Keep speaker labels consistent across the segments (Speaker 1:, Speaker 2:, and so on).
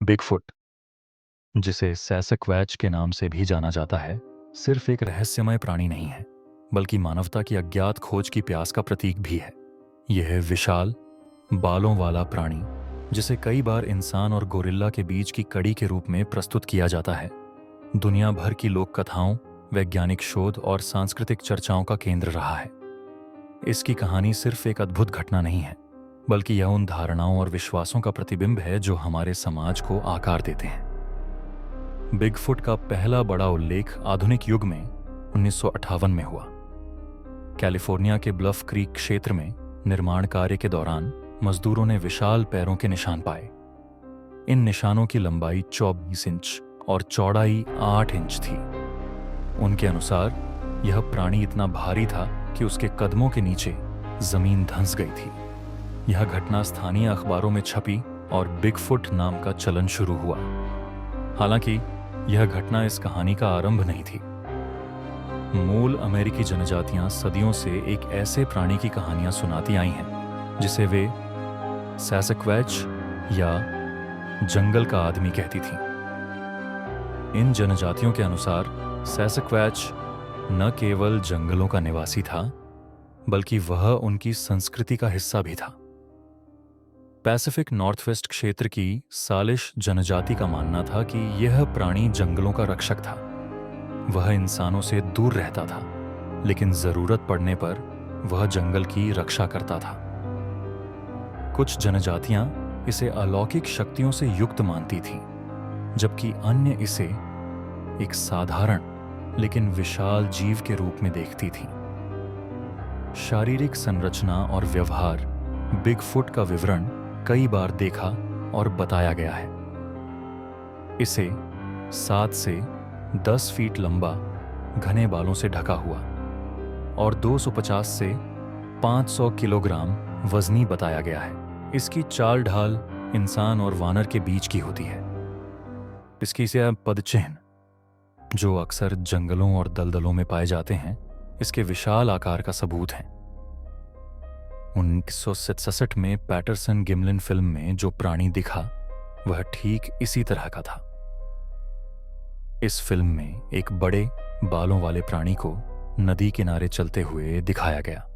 Speaker 1: Bigfoot, जिसे सैसक्वैच के नाम से भी जाना जाता है, सिर्फ एक रहस्यमय प्राणी नहीं है, बल्कि मानवता की अज्ञात खोज की प्यास का प्रतीक भी है। यह विशाल, बालों वाला प्राणी, जिसे कई बार इंसान और गोरिल्ला के बीच की कड़ी के रूप में प्रस्तुत किया जाता है, दुनिया भर की लोक कथाओं, वैज्ञानिक शोध और सांस्कृतिक चर्चाओं का केंद्र रहा है। इसकी कहानी सिर्फ एक अद्भुत घटना नहीं है, बल्कि यह उन धारणाओं और विश्वासों का प्रतिबिंब है जो हमारे समाज को आकार देते हैं। बिगफुट का पहला बड़ा उल्लेख आधुनिक युग में 1958 में हुआ। कैलिफोर्निया के ब्लफ क्रीक क्षेत्र में निर्माण कार्य के दौरान मजदूरों ने विशाल पैरों के निशान पाए। इन निशानों की लंबाई 24 इंच और चौड़ाई 8 इंच थी। उनके अनुसार यह प्राणी इतना भारी था कि उसके कदमों के नीचे जमीन धंस गई थी। यह घटना स्थानीय अखबारों में छपी और बिगफुट नाम का चलन शुरू हुआ। हालांकि यह घटना इस कहानी का आरंभ नहीं थी। मूल अमेरिकी जनजातियां सदियों से एक ऐसे प्राणी की कहानियां सुनाती आई हैं जिसे वे सैसक्वैच या जंगल का आदमी कहती थीं। इन जनजातियों के अनुसार सैसक्वैच न केवल जंगलों का निवासी था, बल्कि वह उनकी संस्कृति का हिस्सा भी था। पैसिफिक नॉर्थवेस्ट क्षेत्र की सालिश जनजाति का मानना था कि यह प्राणी जंगलों का रक्षक था। वह इंसानों से दूर रहता था, लेकिन जरूरत पड़ने पर वह जंगल की रक्षा करता था। कुछ जनजातियां इसे अलौकिक शक्तियों से युक्त मानती थीं, जबकि अन्य इसे एक साधारण लेकिन विशाल जीव के रूप में देखती थीं। शारीरिक संरचना और व्यवहार बिगफुट का विवरण कई बार देखा और बताया गया है। इसे 7 से 10 फीट लंबा, घने बालों से ढका हुआ और 250 से 500 किलोग्राम वजनी बताया गया है। इसकी चाल ढाल इंसान और वानर के बीच की होती है। इसकी से पदचिह्न, जो अक्सर जंगलों और दलदलों में पाए जाते हैं, इसके विशाल आकार का सबूत हैं। 1967 में पैटरसन गिमलिन फिल्म में जो प्राणी दिखा, वह ठीक इसी तरह का था। इस फिल्म में एक बड़े बालों वाले प्राणी को नदी किनारे चलते हुए दिखाया गया।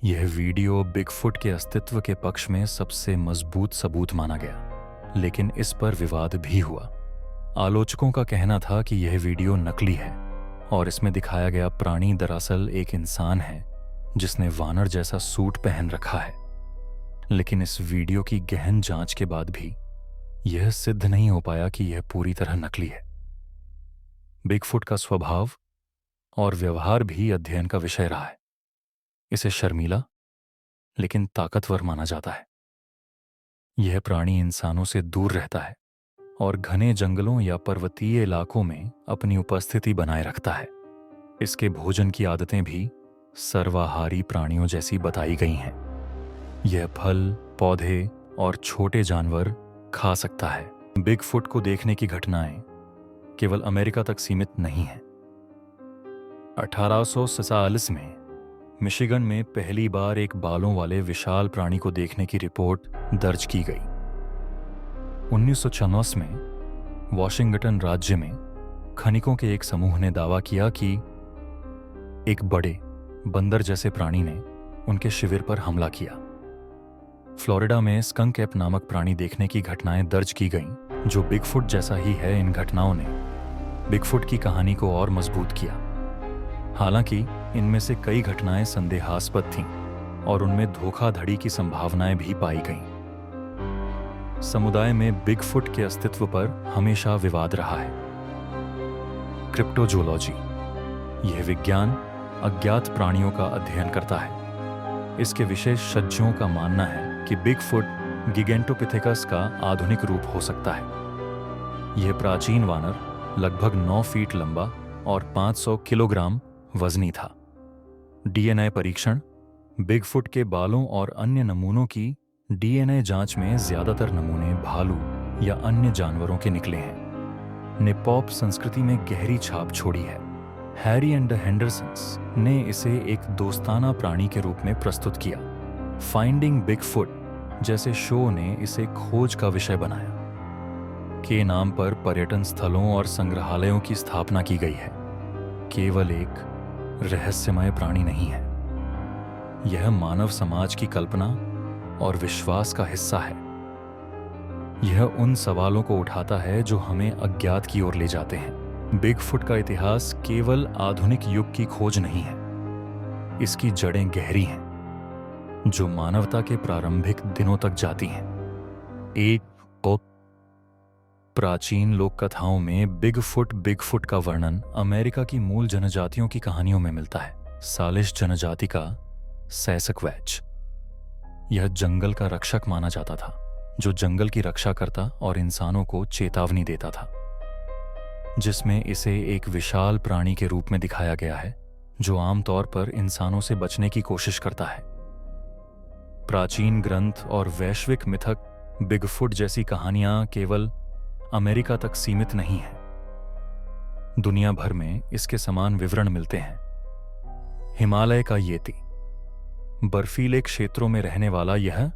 Speaker 1: यह वीडियो बिगफुट के अस्तित्व के पक्ष में सबसे मजबूत सबूत माना गया, लेकिन इस पर विवाद भी हुआ। आलोचकों का कहना था कि यह वीडियो नकली है और इसमें दिखाया गया प्राणी दरअसल एक इंसान है जिसने वानर जैसा सूट पहन रखा है। लेकिन इस वीडियो की गहन जांच के बाद भी यह सिद्ध नहीं हो पाया कि यह पूरी तरह नकली है। बिगफुट का स्वभाव और व्यवहार भी अध्ययन का विषय रहा है। इसे शर्मीला लेकिन ताकतवर माना जाता है। यह प्राणी इंसानों से दूर रहता है और घने जंगलों या पर्वतीय इलाकों में अपनी उपस्थिति बनाए रखता है। इसके भोजन की आदतें भी सर्वाहारी प्राणियों जैसी बताई गई हैं। यह फल, पौधे और छोटे जानवर खा सकता है। बिगफुट को देखने की घटनाएं केवल अमेरिका तक सीमित नहीं हैं। 1847 में मिशिगन में पहली बार एक बालों वाले विशाल प्राणी को देखने की रिपोर्ट दर्ज की गई। 1996 में वॉशिंगटन राज्य में खनिकों के एक समूह ने दावा किया कि एक बड़े बंदर जैसे प्राणी ने उनके शिविर पर हमला किया। फ्लोरिडा में स्कंक एप नामक प्राणी देखने की घटनाएं दर्ज की गईं, जो बिगफुट जैसा ही है। इन घटनाओं ने बिगफुट की कहानी को और मजबूत किया। हालांकि इनमें से कई घटनाएं संदेहास्पद थीं और उनमें धोखाधड़ी की संभावनाएं भी पाई गईं। समुदाय में बिगफुट के अस्तित्व पर हमेशा विवाद रहा है। क्रिप्टोजूलॉजी, यह विज्ञान अज्ञात प्राणियों का अध्ययन करता है। इसके विशेषज्ञों का मानना है कि बिगफुट गिगेंटोपिथेकस का आधुनिक रूप हो सकता है। यह प्राचीन वानर लगभग 9 फीट लंबा और 500 किलोग्राम वजनी था। डीएनए परीक्षण, बिगफुट के बालों और अन्य नमूनों की डीएनए जांच में ज्यादातर नमूने भालू या अन्य जानवरों के निकले हैं। ने पॉप संस्कृति में गहरी छाप छोड़ी है। हैरी एंड द हेंडरसंस ने इसे एक दोस्ताना प्राणी के रूप में प्रस्तुत किया। फाइंडिंग बिगफुट जैसे शो ने इसे खोज का विषय बनाया। के नाम पर पर्यटन स्थलों और संग्रहालयों की स्थापना की गई है, केवल एक रहस्यमय प्राणी नहीं है। यह मानव समाज की कल्पना और विश्वास का हिस्सा है। यह उन सवालों को उठाता है जो हमें अज्ञात की ओर ले जाते हैं। बिगफुट का इतिहास केवल आधुनिक युग की खोज नहीं है, इसकी जड़ें गहरी हैं, जो मानवता के प्रारंभिक दिनों तक जाती हैं। एक प्राचीन लोक कथाओं में बिगफुट का वर्णन अमेरिका की मूल जनजातियों की कहानियों में मिलता है। सालिश जनजाति का सैसक्वैच, यह जंगल का रक्षक माना जाता था, जो जंगल की रक्षा करता और इंसानों को चेतावनी देता था, जिसमें इसे एक विशाल प्राणी के रूप में दिखाया गया है जो आमतौर पर इंसानों से बचने की कोशिश करता है। प्राचीन ग्रंथ और वैश्विक मिथक बिगफुट जैसी कहानियां केवल अमेरिका तक सीमित नहीं हैं। दुनिया भर में इसके समान विवरण मिलते हैं। हिमालय का येती, बर्फीले क्षेत्रों में रहने वाला यह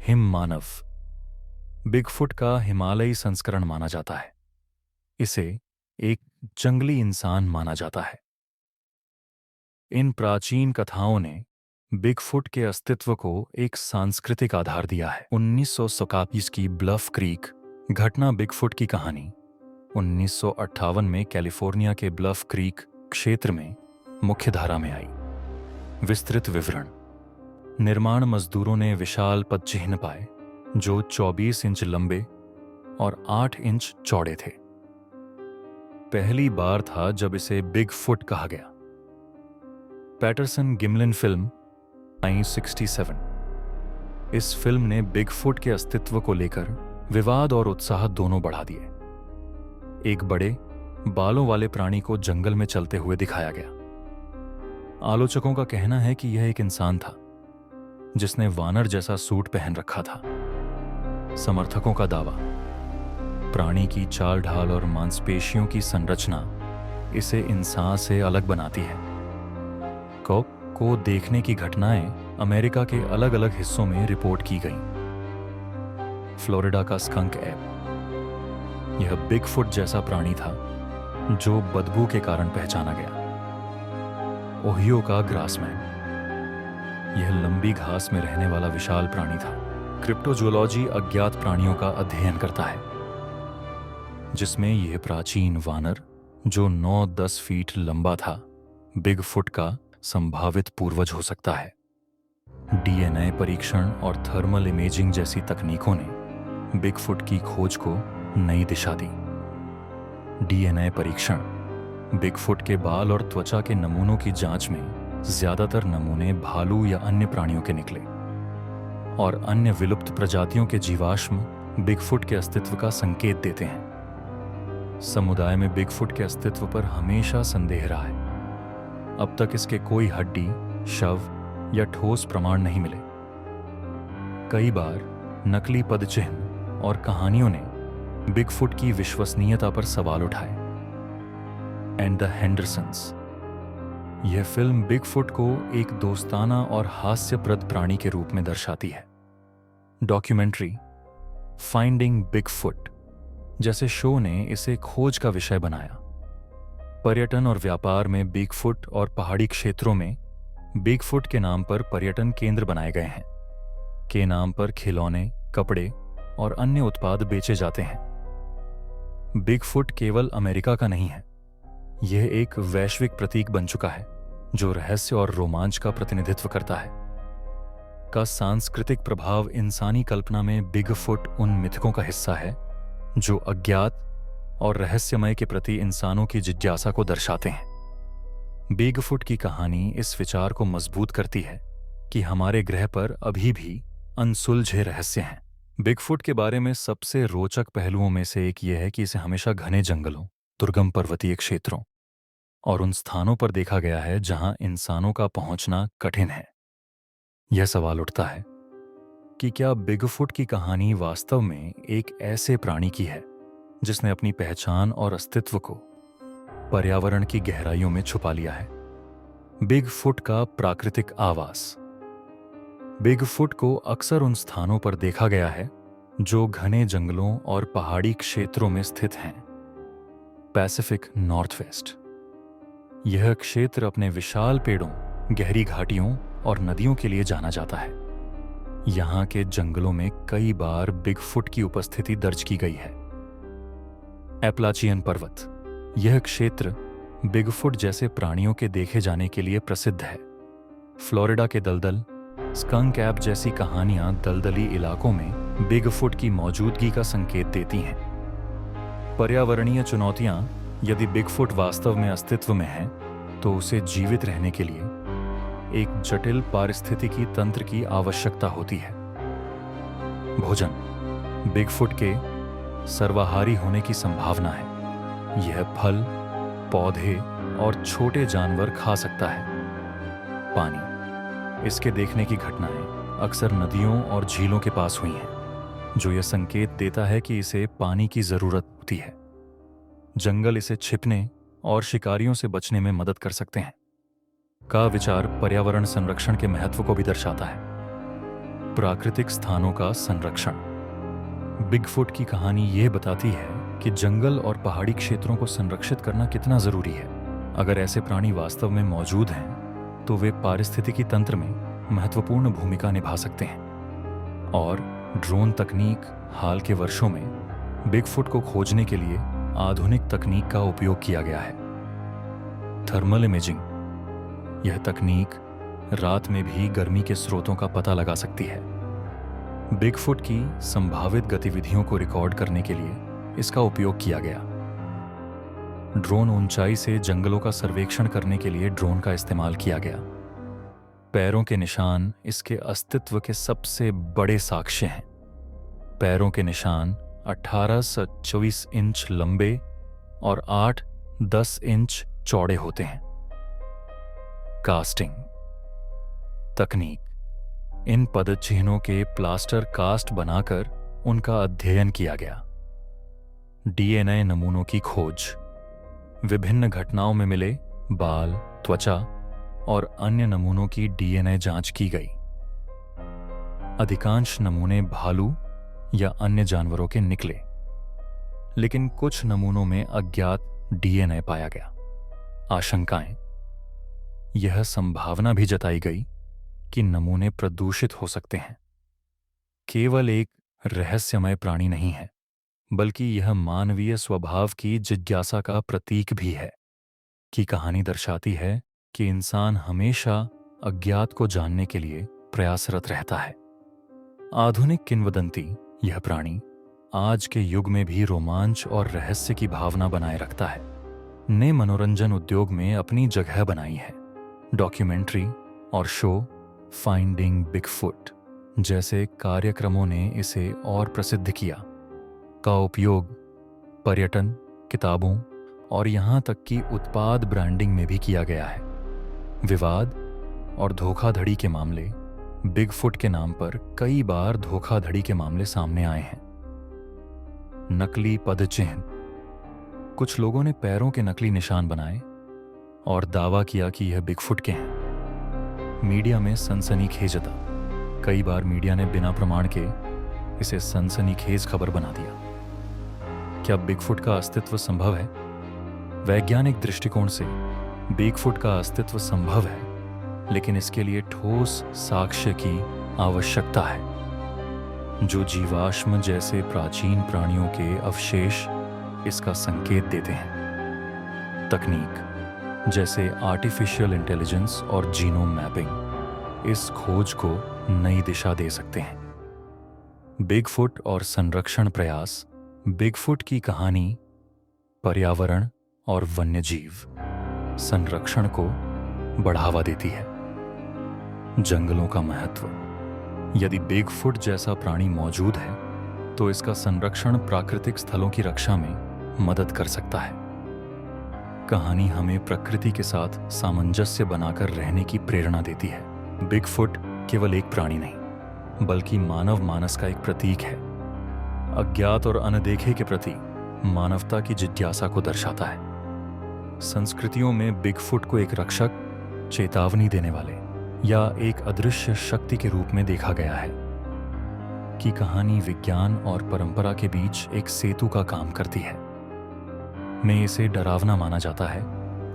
Speaker 1: हिम मानव, बिगफुट का हिमालयी संस्करण माना जाता है। इसे एक जंगली इंसान माना जाता है। इन प्राचीन कथाओं ने बिगफुट के अस्तित्व को एक सांस्कृतिक आधार दिया है। 1921 की ब्लफ क्रीक घटना बिगफुट की कहानी 1958 में कैलिफोर्निया के ब्लफ क्रीक क्षेत्र में मुख्यधारा में आई। विस्तृत विवरण: निर्माण मजदूरों ने विशाल पदचिह्न पाए जो 24 इंच लंबे और 8 इंच चौड़े थे। पहली बार था जब इसे बिगफुट कहा गया। Patterson Gimlin film 1967। इस फिल्म ने बिगफुट के अस्तित्व को लेकर विवाद और उत्साह दोनों बढ़ा दिए। एक बड़े बालों वाले प्राणी को जंगल में चलते हुए दिखाया गया। आलोचकों का कहना है कि यह एक इंसान था जिसने वानर जैसा सूट पहन रखा था। समर्थकों का दावा, प्राणी की चाल ढाल और मांसपेशियों की संरचना इसे इंसान से अलग बनाती है। कॉप को देखने की घटनाएं अमेरिका के अलग अलग हिस्सों में रिपोर्ट की गईं। फ्लोरिडा का स्कंक ऐप, यह बिगफुट जैसा प्राणी था जो बदबू के कारण पहचाना गया। ओहियो का ग्रासमैन, यह लंबी घास में रहने वाला विशाल प्राणी था। क्रिप्टोजूलॉजी अज्ञात प्राणियों का अध्ययन करता है, जिसमें यह प्राचीन वानर जो 9-10 फीट लंबा था, बिगफुट का संभावित पूर्वज हो सकता है। डीएनए परीक्षण और थर्मल इमेजिंग जैसी तकनीकों ने बिगफुट की खोज को नई दिशा दी। डीएनए परीक्षण, बिगफुट के बाल और त्वचा के नमूनों की जांच में ज्यादातर नमूने भालू या अन्य प्राणियों के निकले, और अन्य विलुप्त प्रजातियों के जीवाश्म बिगफुट के अस्तित्व का संकेत देते हैं। समुदाय में बिगफुट के अस्तित्व पर हमेशा संदेह रहा है। अब तक इसके कोई हड्डी, शव या ठोस प्रमाण नहीं मिले। कई बार नकली पदचिह्न और कहानियों ने बिगफुट की विश्वसनीयता पर सवाल उठाए। एंड द हेंडरसन्स, यह फिल्म बिगफुट को एक दोस्ताना और हास्यप्रद प्राणी के रूप में दर्शाती है। डॉक्यूमेंट्री फाइंडिंग बिगफुट जैसे शो ने इसे खोज का विषय बनाया। पर्यटन और व्यापार में बिगफुट और पहाड़ी क्षेत्रों में बिगफुट के नाम पर पर्यटन केंद्र बनाए गए हैं। के नाम पर खिलौने, कपड़े और अन्य उत्पाद बेचे जाते हैं। बिगफुट केवल अमेरिका का नहीं है, यह एक वैश्विक प्रतीक बन चुका है जो रहस्य और रोमांच का प्रतिनिधित्व करता है। का सांस्कृतिक प्रभाव इंसानी कल्पना में बिगफुट उन मिथकों का हिस्सा है जो अज्ञात और रहस्यमय के प्रति इंसानों की जिज्ञासा को दर्शाते हैं। बिगफुट की कहानी इस विचार को मजबूत करती है कि हमारे ग्रह पर अभी भी अनसुलझे रहस्य हैं। बिगफुट के बारे में सबसे रोचक पहलुओं में से एक यह है कि इसे हमेशा घने जंगलों, दुर्गम पर्वतीय क्षेत्रों और उन स्थानों पर देखा गया है जहां इंसानों का पहुंचना कठिन है। यह सवाल उठता है कि क्या बिगफुट की कहानी वास्तव में एक ऐसे प्राणी की है जिसने अपनी पहचान और अस्तित्व को पर्यावरण की गहराइयों में छुपा लिया है। बिगफुट का प्राकृतिक आवास। बिगफुट को अक्सर उन स्थानों पर देखा गया है जो घने जंगलों और पहाड़ी क्षेत्रों में स्थित हैं। Pacific Northwest. यह क्षेत्र अपने विशाल पेड़ों, गहरी घाटियों और नदियों के लिए जाना जाता है। यहाँ के जंगलों में कई बार बिगफुट की उपस्थिति दर्ज की गई है। एपलाचियन पर्वत। यह क्षेत्र बिगफुट जैसे प्राणियों के देखे जाने के लिए प्रसिद्ध है। फ्लोरिडा के दलदल, स्कंक ऐप जैसी कहानियां दलदली इलाकों में बिगफुट की मौजूदगी का संकेत देती हैं। पर्यावरणीय चुनौतियां। यदि बिगफुट वास्तव में अस्तित्व में है तो उसे जीवित रहने के लिए एक जटिल पारिस्थितिकी तंत्र की आवश्यकता होती है। भोजन। बिगफुट के सर्वाहारी होने की संभावना है। यह फल, पौधे और छोटे जानवर खा सकता है। पानी। इसके देखने की घटनाएं अक्सर नदियों और झीलों के पास हुई हैं, जो यह संकेत देता है कि इसे पानी की जरूरत होती है। जंगल इसे छिपने और शिकारियों से बचने में मदद कर सकते हैं। का विचार पर्यावरण संरक्षण के महत्व को भी दर्शाता है। प्राकृतिक स्थानों का संरक्षण। बिगफुट की कहानी यह बताती है कि जंगल और पहाड़ी क्षेत्रों को संरक्षित करना कितना जरूरी है। अगर ऐसे प्राणी वास्तव में मौजूद हैं तो वे पारिस्थितिकी तंत्र में महत्वपूर्ण भूमिका निभा सकते हैं। और ड्रोन तकनीक हाल के वर्षों में बिगफुट को खोजने के लिए आधुनिक तकनीक का उपयोग किया गया है। Thermal imaging. यह तकनीक रात में भी गर्मी के स्रोतों का पता लगा सकती है। बिगफुट की संभावित गतिविधियों को रिकॉर्ड करने के लिए इसका उपयोग किया गया। ड्रोन ऊंचाई से जंगलों का सर्वेक्षण करने के लिए ड्रोन का इस्तेमाल किया गया। पैरों के निशान इसके अस्तित्व के सबसे बड़े साक्ष्य हैं। पैरों के निशान 18 से 24 इंच लंबे और 8-10 इंच चौड़े होते हैं। कास्टिंग तकनीक। इन पदचिह्नों के प्लास्टर कास्ट बनाकर उनका अध्ययन किया गया। डीएनए नमूनों की खोज। विभिन्न घटनाओं में मिले बाल, त्वचा और अन्य नमूनों की डीएनए जांच की गई। अधिकांश नमूने भालू या अन्य जानवरों के निकले, लेकिन कुछ नमूनों में अज्ञात डीएनए पाया गया। आशंकाएं। यह संभावना भी जताई गई कि नमूने प्रदूषित हो सकते हैं। केवल एक रहस्यमय प्राणी नहीं है, बल्कि यह मानवीय स्वभाव की जिज्ञासा का प्रतीक भी है। कि कहानी दर्शाती है कि इंसान हमेशा अज्ञात को जानने के लिए प्रयासरत रहता है। आधुनिक किंवदंती। यह प्राणी आज के युग में भी रोमांच और रहस्य की भावना बनाए रखता है। ने मनोरंजन उद्योग में अपनी जगह बनाई है। डॉक्यूमेंट्री और शो फाइंडिंग बिगफुट जैसे कार्यक्रमों ने इसे और प्रसिद्ध किया। का उपयोग पर्यटन, किताबों और यहाँ तक कि उत्पाद ब्रांडिंग में भी किया गया है। विवाद और धोखाधड़ी के मामले। बिगफुट के नाम पर कई बार धोखाधड़ी के मामले सामने आए हैं। नकली पदचिह्न। कुछ लोगों ने पैरों के नकली निशान बनाए और दावा किया कि यह बिगफुट के हैं। मीडिया में सनसनीखेजता। कई बार मीडिया ने बिना प्रमाण के इसे सनसनीखेज खबर बना दिया। क्या बिगफुट का अस्तित्व संभव है? वैज्ञानिक दृष्टिकोण से बिगफुट का अस्तित्व संभव है, लेकिन इसके लिए ठोस साक्ष्य की आवश्यकता है। जो जीवाश्म जैसे प्राचीन प्राणियों के अवशेष इसका संकेत देते हैं। तकनीक जैसे आर्टिफिशियल इंटेलिजेंस और जीनोम मैपिंग इस खोज को नई दिशा दे सकते हैं। बिगफुट और संरक्षण प्रयास। बिगफुट की कहानी पर्यावरण और वन्यजीव संरक्षण को बढ़ावा देती है। जंगलों का महत्व। यदि बिगफुट जैसा प्राणी मौजूद है तो इसका संरक्षण प्राकृतिक स्थलों की रक्षा में मदद कर सकता है। कहानी हमें प्रकृति के साथ सामंजस्य बनाकर रहने की प्रेरणा देती है। बिगफुट केवल एक प्राणी नहीं, बल्कि मानव मानस का एक प्रतीक है। अज्ञात और अनदेखे के प्रति मानवता की जिज्ञासा को दर्शाता है। संस्कृतियों में बिगफुट को एक रक्षक, चेतावनी देने वाले या एक अदृश्य शक्ति के रूप में देखा गया है। की कहानी विज्ञान और परंपरा के बीच एक सेतु का काम करती है। में इसे डरावना माना जाता है,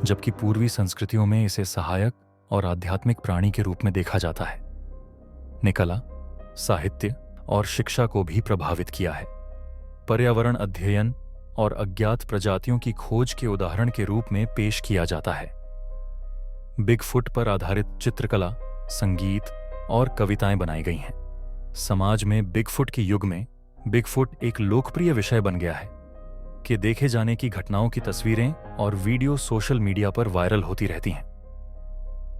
Speaker 1: जबकि पूर्वी संस्कृतियों में इसे सहायक और आध्यात्मिक प्राणी के रूप में देखा जाता है। ने कला, साहित्य और शिक्षा को भी प्रभावित किया है। पर्यावरण अध्ययन और अज्ञात प्रजातियों की खोज के उदाहरण के रूप में पेश किया जाता है। बिगफुट पर आधारित चित्रकला, संगीत और कविताएं बनाई गई हैं। समाज में बिगफुट के युग में बिगफुट एक लोकप्रिय विषय बन गया है कि देखे जाने की घटनाओं की तस्वीरें और वीडियो सोशल मीडिया पर वायरल होती रहती हैं।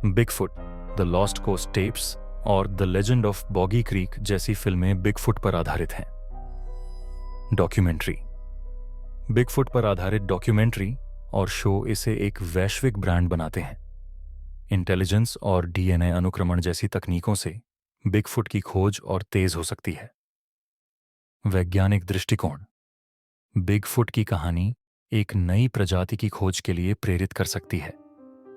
Speaker 1: Bigfoot, the Lost Coast Tapes और the legend of Boggy Creek जैसी फिल्में बिगफुट पर आधारित हैं। डॉक्यूमेंट्री। बिगफुट पर आधारित डॉक्यूमेंट्री और शो इसे एक वैश्विक ब्रांड बनाते हैं। इंटेलिजेंस और डीएनए अनुक्रमण जैसी तकनीकों से बिगफुट की खोज और तेज हो सकती है। वैज्ञानिक दृष्टिकोण। बिगफुट की कहानी एक नई प्रजाति की खोज के लिए प्रेरित कर सकती है।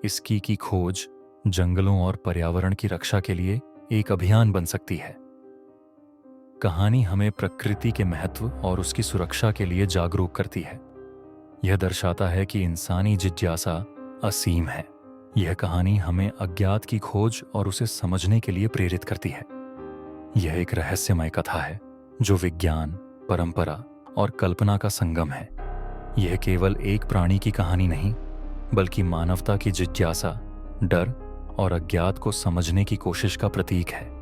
Speaker 1: इसकी की खोज जंगलों और पर्यावरण की रक्षा के लिए एक अभियान बन सकती है। कहानी हमें प्रकृति के महत्व और उसकी सुरक्षा के लिए जागरूक करती है। यह दर्शाता है कि इंसानी जिज्ञासा असीम है। यह कहानी हमें अज्ञात की खोज और उसे समझने के लिए प्रेरित करती है। यह एक रहस्यमय कथा है जो विज्ञान, परंपरा और कल्पना का संगम है। यह केवल एक प्राणी की कहानी नहीं, बल्कि मानवता की जिज्ञासा, डर और अज्ञात को समझने की कोशिश का प्रतीक है।